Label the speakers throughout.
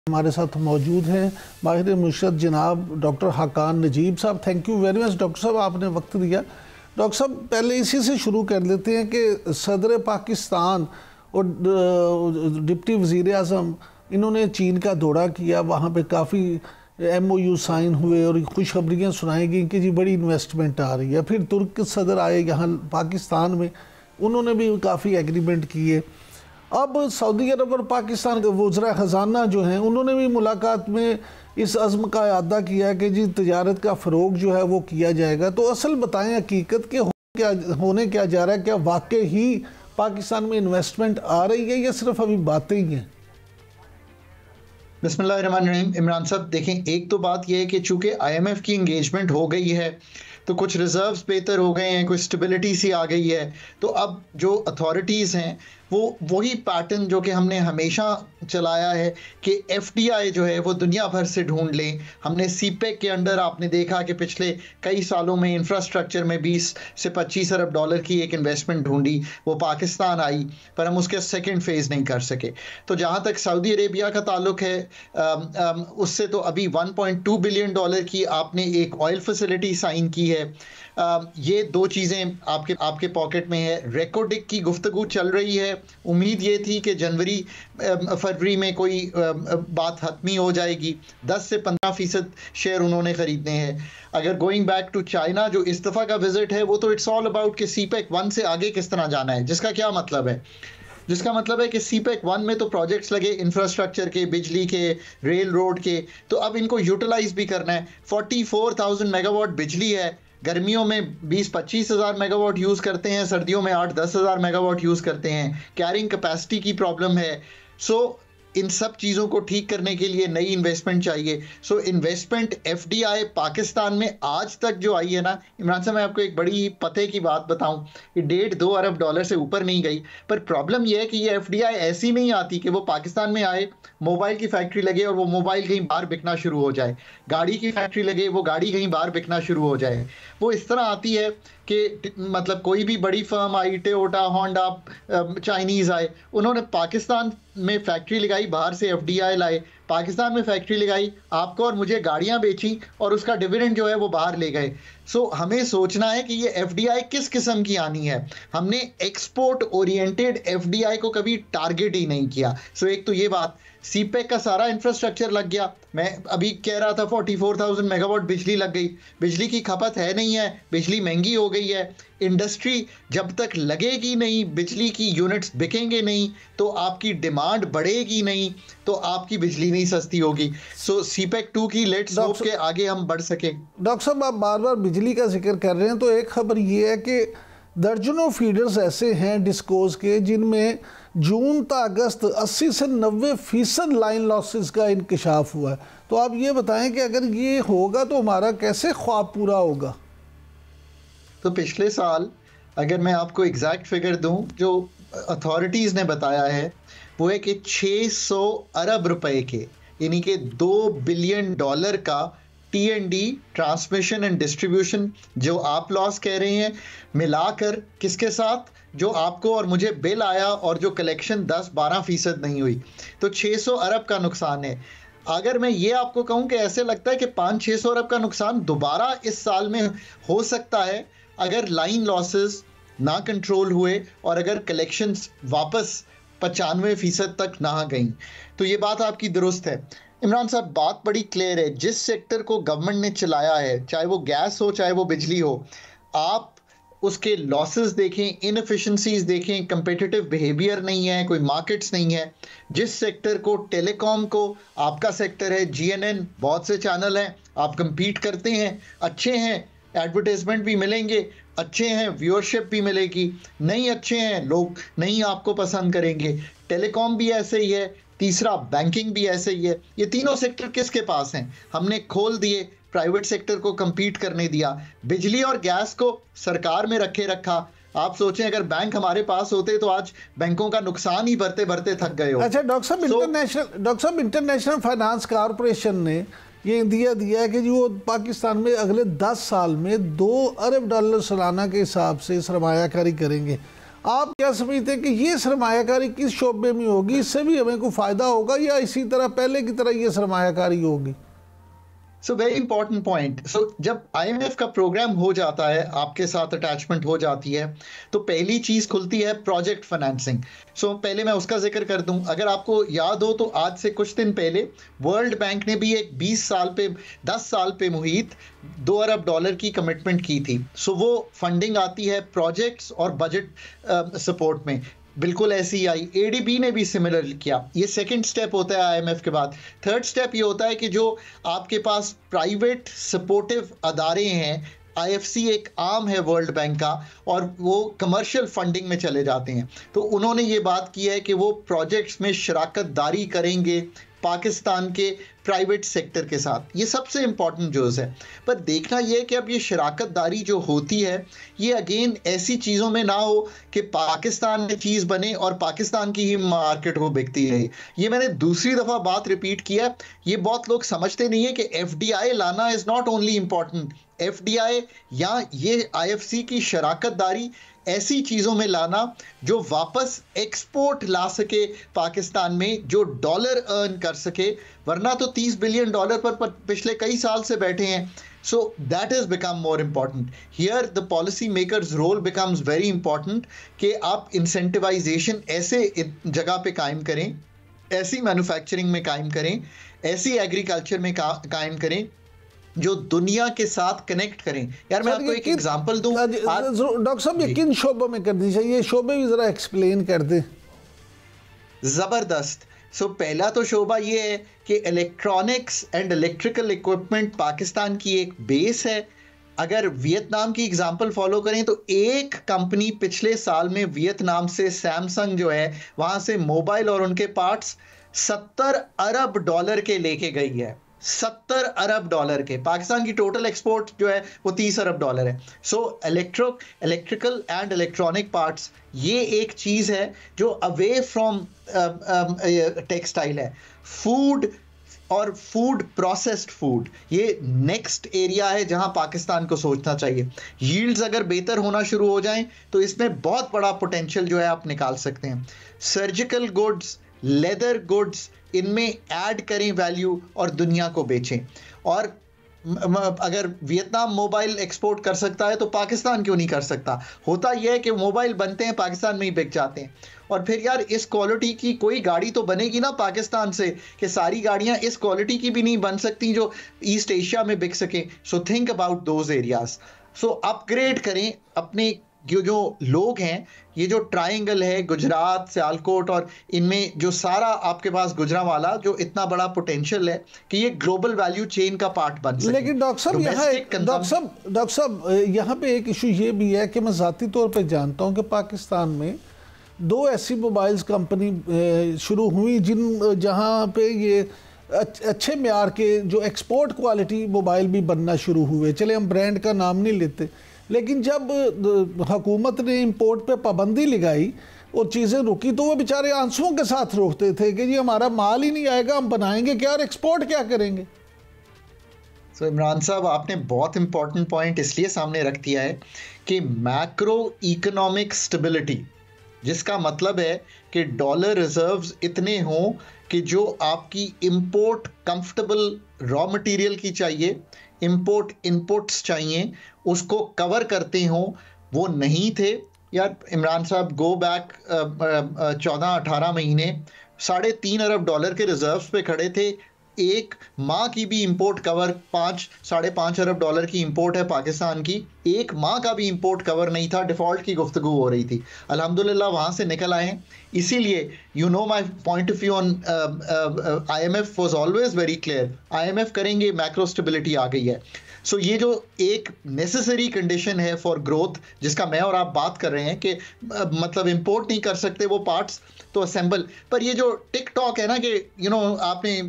Speaker 1: हमारे साथ मौजूद हैं माहिर मुर्शद जनाब डॉक्टर हाकान नजीब साहब। Thank you very much doctor साहब, आपने वक्त दिया। डॉक्टर साहब, पहले इसी से शुरू कर लेते हैं कि सदर पाकिस्तान और डिप्टी वज़ीर आज़म इन्होंने चीन का दौरा किया, वहाँ पे काफ़ी MOU साइन हुए और खुशखबरियाँ सुनाई गई कि जी बड़ी इन्वेस्टमेंट आ रही है। फिर तुर्क सदर आए यहाँ पाकिस्तान में, उन्होंने भी काफ़ी एग्रीमेंट किए। अब सऊदी अरब और पाकिस्तान के वज़रा ख़जाना जो हैं उन्होंने भी मुलाकात में इस अज़्म का अदा किया कि जी तजारत का फ़रोग जो है वो किया जाएगा। तो असल बताएं हकीकत के होने क्या जा रहा है, क्या वाकई ही पाकिस्तान में इन्वेस्टमेंट आ रही है या सिर्फ अभी बातें ही हैं?
Speaker 2: बिस्मिल्लाहिर्रहमानिर्रहीम। इमरान साहब देखें, एक तो बात यह है कि चूंकि IMF की इंगेजमेंट हो गई है तो कुछ रिजर्व्स बेहतर हो गए हैं, कुछ स्टेबिलिटी सी आ गई है। तो अब जो अथॉरिटीज़ हैं वो वही पैटर्न जो कि हमने हमेशा चलाया है कि FDI जो है वो दुनिया भर से ढूंढ लें। हमने CPEC के अंडर आपने देखा कि पिछले कई सालों में इंफ्रास्ट्रक्चर में 20 से 25 अरब डॉलर की एक इन्वेस्टमेंट ढूंढी, वो पाकिस्तान आई, पर हम उसके सेकंड फेज़ नहीं कर सके। तो जहाँ तक सऊदी अरेबिया का ताल्लुक है, उससे तो अभी 1.2 बिलियन डॉलर की आपने एक ऑयल फैसिलिटी साइन की है। ये दो चीज़ें आपके पॉकेट में है। रेकोडिक की गुफ्तगू चल रही है, उम्मीद ये थी कि जनवरी फरवरी में कोई बात हतमी हो जाएगी। 10 से 15% शेयर उन्होंने ख़रीदने हैं। अगर गोइंग बैक टू चाइना, जो इस दफ़ा का विज़िट है वो तो इट्स ऑल अबाउट कि CPEC 1 से आगे किस तरह जाना है। जिसका क्या मतलब है? जिसका मतलब है कि CPEC 1 में तो प्रोजेक्ट्स लगे इंफ्रास्ट्रक्चर के, बिजली के, रेल रोड के, तो अब इनको यूटिलाइज भी करना है। 44,000 मेगावाट बिजली है। गर्मियों में 20-25 हज़ार मेगावाट यूज़ करते हैं, सर्दियों में 8-10 हज़ार मेगावाट यूज़ करते हैं। कैरिंग कैपेसिटी की प्रॉब्लम है। सो इन सब चीज़ों को ठीक करने के लिए नई इन्वेस्टमेंट चाहिए। सो इन्वेस्टमेंट FDI पाकिस्तान में आज तक जो आई है ना इमरान साहब, मैं आपको एक बड़ी पते की बात बताऊं, ये 1.5-2 अरब डॉलर से ऊपर नहीं गई। पर प्रॉब्लम यह है कि ये FDI ऐसी नहीं आती कि वो पाकिस्तान में आए, मोबाइल की फैक्ट्री लगे और वो मोबाइल कहीं बाहर बिकना शुरू हो जाए, गाड़ी की फैक्ट्री लगे, वो गाड़ी कहीं बाहर बिकना शुरू हो जाए। वो इस तरह आती है कि मतलब कोई भी बड़ी firm I, Toyota, Honda, Chinese आए, उन्होंने पाकिस्तान में फैक्ट्री लगाई, बाहर से FDI लाए, पाकिस्तान में फैक्ट्री लगाई, आपको और मुझे गाड़ियां बेची और उसका डिविडेंड जो है वो बाहर ले गए। सो हमें सोचना है कि ये FDI किस किस्म की आनी है। हमने एक्सपोर्ट ओरिएंटेड FDI को कभी टारगेट ही नहीं किया। सो एक तो ये बात, CPEC का सारा इंफ्रास्ट्रक्चर लग गया। मैं अभी कह रहा था 44,000 मेगावाट बिजली लग गई। बिजली की खपत है नहीं है, बिजली महंगी हो गई है। इंडस्ट्री जब तक लगेगी नहीं, बिजली की यूनिट्स बिकेंगे नहीं, तो आपकी डिमांड बढ़ेगी नहीं, तो आपकी बिजली नहीं सस्ती होगी। सो CPEC 2 की लेट्स होप के आगे हम बढ़ सकें।
Speaker 1: डॉक्टर साहब, आप बार बार बिजली का जिक्र कर रहे हैं, तो एक खबर ये है कि दर्जनों फीडर्स ऐसे हैं डिस्कोज के जिनमें जून तक अगस्त 80 से 90% लाइन लॉसेस का इंकशाफ हुआ है। तो आप ये बताएं कि अगर ये होगा तो हमारा कैसे ख्वाब पूरा होगा?
Speaker 2: तो पिछले साल अगर मैं आपको एग्जैक्ट फिगर दूं, जो अथॉरिटीज़ ने बताया है वो है कि 600 अरब रुपए के, यानी कि 2 बिलियन डॉलर का T&D, ट्रांसमिशन एंड डिस्ट्रीब्यूशन, जो आप लॉस कह रहे हैं, मिलाकर किसके साथ, जो आपको और मुझे बिल आया और जो कलेक्शन 10-12% नहीं हुई, तो 600 अरब का नुकसान है। अगर मैं ये आपको कहूँ कि ऐसे लगता है कि 500-600 अरब का नुकसान दोबारा इस साल में हो सकता है अगर लाइन लॉसेस ना कंट्रोल हुए और अगर कलेक्शंस वापस 95% तक ना गई। तो ये बात आपकी दुरुस्त है इमरान साहब, बात बड़ी क्लियर है। जिस सेक्टर को गवर्नमेंट ने चलाया है, चाहे वो गैस हो चाहे वो बिजली हो, आप उसके लॉसेस देखें, इनएफिशिएंसीज देखें, कंपेटिटिव बिहेवियर नहीं है, कोई मार्केट्स नहीं है। जिस सेक्टर को, टेलीकॉम को, आपका सेक्टर है GNN, बहुत से चैनल हैं, आप compete करते हैं, अच्छे हैं, एडवर्टाइजमेंट भी मिलेंगे, अच्छे हैं, व्यूअरशिप भी मिलेगी। नहीं अच्छे हैं, लोग नहीं आपको पसंद करेंगे। टेलीकॉम भी ऐसे ही है, तीसरा बैंकिंग भी ऐसे ही है। ये तीनों सेक्टर किसके पास हैं? हमने खोल दिए, प्राइवेट सेक्टर को compete करने दिया। बिजली और गैस को सरकार में रखा। आप सोचें अगर बैंक हमारे पास होते तो आज बैंकों का नुकसान ही भरते भरते थक गए हो।
Speaker 1: अच्छा डॉक्टर साहब, इंटरनेशनल फाइनेंस कॉरपोरेशन ने ये इंदिया दिया है कि जो पाकिस्तान में अगले 10 साल में 2 अरब डॉलर सालाना के हिसाब से सरमायाकारी करेंगे। आप क्या समझते हैं कि ये सरमायाकारी किस शोबे में होगी, इससे भी हमें कोई फ़ायदा होगा या इसी तरह पहले की तरह ये सरमायाकारी होगी?
Speaker 2: So very important point. So जब आईएमएफ का प्रोग्राम हो जाता है, आपके साथ अटैचमेंट हो जाती है, तो पहली चीज खुलती है प्रोजेक्ट फाइनेंसिंग। सो पहले मैं उसका जिक्र कर दूं, अगर आपको याद हो तो आज से कुछ दिन पहले वर्ल्ड बैंक ने भी एक 10 साल पे मुहित $2 अरब की कमिटमेंट की थी। सो वो फंडिंग आती है प्रोजेक्ट्स और बजट सपोर्ट में, बिल्कुल ऐसी आई। एडीबी ने भी सिमिलर किया। ये सेकंड स्टेप होता है आईएमएफ के बाद। थर्ड स्टेप ये होता है कि जो आपके पास प्राइवेट सपोर्टिव अदारे हैं, आईएफसी एक आर्म है वर्ल्ड बैंक का, और वो कमर्शियल फंडिंग में चले जाते हैं। तो उन्होंने ये बात की है कि वो प्रोजेक्ट्स में शराकत दारी करेंगे पाकिस्तान के प्राइवेट सेक्टर के साथ। ये सबसे इंपॉर्टेंट जोज है। पर देखना यह है कि अब ये शराकत दारी जो होती है, ये अगेन ऐसी चीज़ों में ना हो कि पाकिस्तान में चीज़ बने और पाकिस्तान की ही मार्केट को बिकती रहे। ये मैंने दूसरी दफ़ा बात रिपीट किया, ये बहुत लोग समझते नहीं है कि एफडीआई लाना is not only important. FDI या ये आईएफसी की शराकत दारी ऐसी चीज़ों में लाना जो वापस एक्सपोर्ट ला सके पाकिस्तान में, जो डॉलर अर्न कर सके, वरना तो $30 बिलियन पर पिछले कई साल से बैठे हैं। So that has become more important. Here the policy makers role becomes very important कि आप इंसेंटिवाइजेशन ऐसे जगह पे कायम करें, ऐसी मैन्युफैक्चरिंग में कायम करें, ऐसी एग्रीकल्चर में कायम करें जो दुनिया के साथ कनेक्ट करें। यार मैं आपको एक एग्जांपल दूं।
Speaker 1: डॉक्टर साहब, ये किन शोबों में कर दी चाहिए? ये शोबे भी जरा एक्सप्लेन कर दें।
Speaker 2: जबरदस्त। सो पहला तो शोबा ये है कि electronics and electrical equipment Pakistan की एक बेस है। अगर वियतनाम की एग्जांपल फॉलो करें तो एक कंपनी पिछले साल में वियतनाम से, सैमसंग जो है, वहां से मोबाइल और उनके पार्ट्स $70 अरब के लेके गई है। $70 अरब के। पाकिस्तान की टोटल एक्सपोर्ट जो है वो $30 अरब है। So electrical and electronic parts, ये एक चीज़ है जो अवे फ्रॉम टेक्सटाइल है। फूड और फूड, प्रोसेस्ड फूड, ये नेक्स्ट एरिया है जहां पाकिस्तान को सोचना चाहिए। यील्ड्स अगर बेहतर होना शुरू हो जाएं तो इसमें बहुत बड़ा पोटेंशियल जो है आप निकाल सकते हैं। सर्जिकल गुड्स, लेदर गुड्स, इनमें ऐड करें वैल्यू और दुनिया को बेचें। और अगर वियतनाम मोबाइल एक्सपोर्ट कर सकता है तो पाकिस्तान क्यों नहीं कर सकता? होता यह है कि मोबाइल बनते हैं पाकिस्तान में ही बिक जाते हैं, और फिर यार इस क्वालिटी की कोई गाड़ी तो बनेगी ना पाकिस्तान से, कि सारी गाड़ियां इस क्वालिटी की भी नहीं बन सकती जो ईस्ट एशिया में बिक सके। So think about those areas. So upgrade करें अपने जो लोग हैं। ये जो ट्रायंगल है, गुजरात, सियालकोट, और इनमें जो सारा आपके पास गुजरांवाला, जो इतना बड़ा पोटेंशियल है कि ये ग्लोबल वैल्यू चेन का पार्ट बन सके।
Speaker 1: लेकिन डॉक्टर साहब यहाँ पे एक इशू ये भी है कि मैं ज़ाती तौर पे जानता हूँ कि पाकिस्तान में 2 ऐसी मोबाइल्स कंपनी शुरू हुई जहाँ पे ये अच्छे म्यार के जो एक्सपोर्ट क्वालिटी मोबाइल भी बनना शुरू हुए। चले हम ब्रांड का नाम नहीं लेते, लेकिन जब हुकूमत ने इंपोर्ट पे पाबंदी लगाई और चीज़ें रुकी तो वो बेचारे आंसुओं के साथ रोकते थे कि जी हमारा माल ही नहीं आएगा, हम बनाएंगे क्या और एक्सपोर्ट क्या करेंगे।
Speaker 2: सो इमरान साहब, आपने बहुत इंपॉर्टेंट पॉइंट इसलिए सामने रख दिया है कि मैक्रो इकोनॉमिक स्टेबिलिटी, जिसका मतलब है कि डॉलर रिजर्व्स इतने हों कि जो आपकी इंपोर्ट कंफर्टेबल रॉ मटेरियल की चाहिए, इंपोर्ट इनपुट्स चाहिए, उसको कवर करते हों, वो नहीं थे। यार इमरान साहब, गो बैक 14-18 महीने $3.5 अरब के रिजर्व्स पे खड़े थे। एक माह की भी इंपोर्ट कवर, $5-5.5 अरब की इंपोर्ट है पाकिस्तान की, एक माह का भी इंपोर्ट कवर नहीं था। डिफॉल्ट की गुफ्तगू हो रही थी। अल्हम्दुलिल्लाह वहाँ से निकल आए हैं। इसीलिए you know my point of view on IMF was always very clear. IMF करेंगे, मैक्रो स्टेबिलिटी आ गई है। सो ये जो एक नेसेसरी कंडीशन है फॉर ग्रोथ, जिसका मैं और आप बात कर रहे हैं कि मतलब इंपोर्ट नहीं कर सकते वो पार्ट्स, तो असेंबल। पर ये जो टिकटॉक है ना कि आपने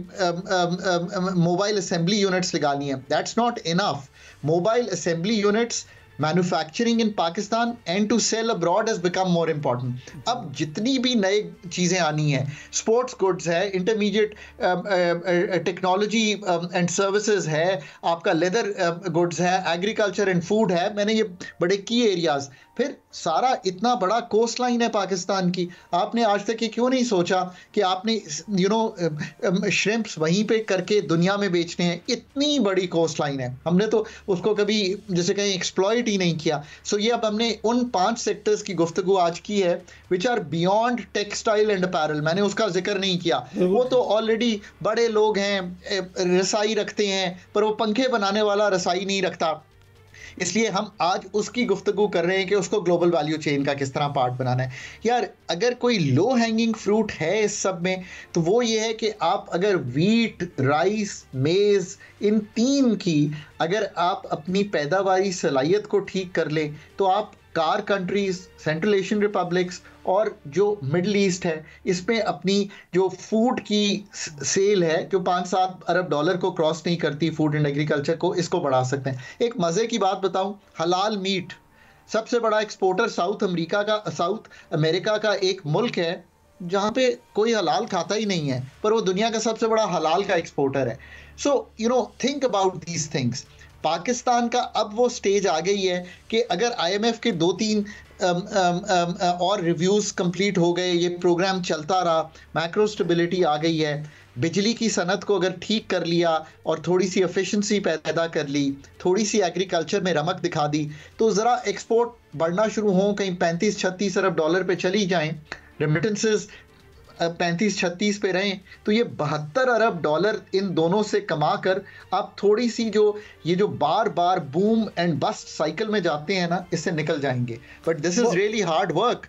Speaker 2: मोबाइल असेंबली यूनिट्स लगानी है, that's not enough. Mobile assembly units, manufacturing in Pakistan and to sell abroad has become more important. अब जितनी भी नई चीज़ें आनी है, स्पोर्ट्स गुड्स है, इंटरमीडिएट टेक्नोलॉजी एंड सर्विसेज है, आपका लेदर गुड्स है, एग्रीकल्चर एंड फूड है, मैंने ये बड़े की एरियाज। फिर सारा इतना बड़ा कोस्ट लाइन है पाकिस्तान की, आपने आज तक ये क्यों नहीं सोचा कि आपने श्रिम्प्स वहीं पे करके दुनिया में बेचने हैं? इतनी बड़ी कोस्ट लाइन है, हमने तो उसको कभी जैसे कहीं एक्सप्लॉइट ही नहीं किया। सो ये अब हमने उन 5 सेक्टर्स की गुफ्तगू आज की है which are beyond textile and apparel. मैंने उसका जिक्र नहीं किया, वो तो ऑलरेडी बड़े लोग हैं, रसाई रखते हैं, पर वो पंखे बनाने वाला रसाई नहीं रखता, इसलिए हम आज उसकी गुफ्तगू कर रहे हैं कि उसको ग्लोबल वैल्यू चेन का किस तरह पार्ट बनाना है। यार अगर कोई लो हैंगिंग फ्रूट है इस सब में तो वो ये है कि आप अगर वीट, राइस, मेज़, इन 3 की अगर आप अपनी पैदावारी सलाहियत को ठीक कर लें तो आप car countries, central Asian republics और जो मिडल ईस्ट है इसमें अपनी जो फूड की सेल है जो 5-7 अरब डॉलर को क्रॉस नहीं करती फूड एंड एग्रीकल्चर को, इसको बढ़ा सकते हैं। एक मज़े की बात बताऊं, हलाल मीट सबसे बड़ा एक्सपोर्टर साउथ अमेरिका का एक मुल्क है जहाँ पे कोई हलाल खाता ही नहीं है, पर वो दुनिया का सबसे बड़ा हलाल का एक्सपोर्टर है। So think about these things. Pakistan का अब वो स्टेज आ गई है कि अगर आईएमएफ के 2-3 और रिव्यूज़ कंप्लीट हो गए, ये प्रोग्राम चलता रहा, मैक्रो स्टेबिलिटी आ गई है, बिजली की सनत को अगर ठीक कर लिया और थोड़ी सी एफिशिएंसी पैदा कर ली, थोड़ी सी एग्रीकल्चर में रमक दिखा दी, तो ज़रा एक्सपोर्ट बढ़ना शुरू हो, कहीं 35-36 अरब डॉलर पे चली जाएं, रेमिटेंसेस 35-36 पे रहें, तो ये 72 अरब डॉलर इन दोनों से कमा कर आप थोड़ी सी ये जो बार बार बूम एंड बस्ट साइकिल में जाते हैं ना, इससे निकल जाएंगे। But this is really hard work.